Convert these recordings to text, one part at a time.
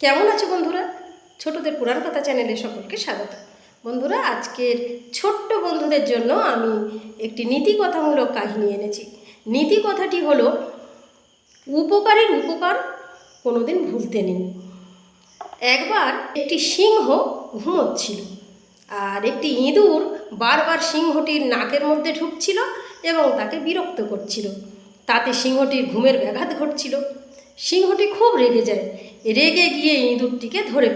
কেমন আছো বন্ধুরা? ছোটদের পুরাণ কথা চ্যানেলে সকলকে স্বাগত। বন্ধুরা, আজকের ছোট্ট বন্ধুদের জন্য আমি একটি নীতিকথামূলক কাহিনী এনেছি। নীতি কথাটি হলো, উপকারের উপকার কোনোদিন ভুলতে নেই। একবার একটি সিংহ ঘুমোচ্ছিল, আর একটি ইঁদুর বারবার সিংহটির নাকের মধ্যে ঢুকছিল এবং তাকে বিরক্ত করছিল। তাতে সিংহটির ঘুমের ব্যাঘাত ঘটছিল। সিংহটি খুব রেগে যায়। রেগে গিয়ে ইঁদুরটিকে ধরে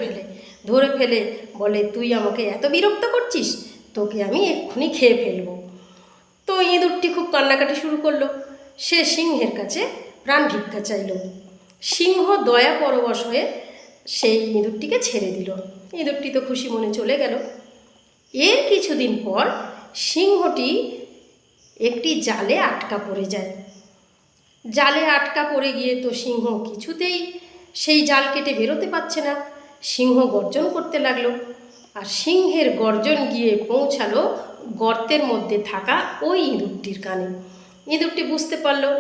ফেলে বলে, তুই আমাকে এত বিরক্ত করছিস, তোকে আমি এক্ষুনি খেয়ে ফেলবো। তো ইঁদুরটি খুব কান্নাকাটি শুরু করলো। সে সিংহের কাছে প্রাণ ভিক্ষা চাইল। সিংহ দয়া পরবশ হয়ে সেই ইঁদুরটিকে ছেড়ে দিল। ইঁদুরটি তো খুশি মনে চলে গেল। এর কিছুদিন পর সিংহটি একটি জালে আটকা পড়ে যায়। জালে আটকা পড়ে গিয়ে তো সিংহ কিছুতেই সেই জাল কেটে বেরোতে পারছে না। সিংহ গর্জন করতে লাগলো, আর সিংহের গর্জন গিয়ে পৌঁছালো গর্তের মধ্যে থাকা ওই ইঁদুরটির কানে। ইঁদুরটি বুঝতে পারলো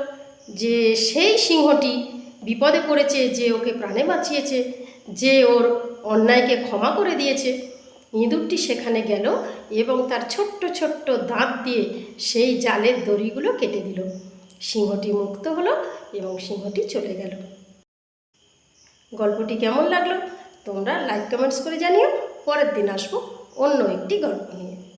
যে সেই সিংহটি বিপদে পড়েছে, যে ওকে প্রাণে বাঁচিয়েছে, যে ওর অন্যায়কে ক্ষমা করে দিয়েছে। ইঁদুরটি সেখানে গেল এবং তার ছোট্ট ছোট্ট দাঁত দিয়ে সেই জালের দড়িগুলো কেটে দিল। সিংহটি মুক্ত হলো এবং সিংহটি চলে গেল। গল্পটি কেমন লাগলো তোমরা লাইক কমেন্টস করে জানিও। পরের দিন আসবো অন্য একটি গল্প নিয়ে।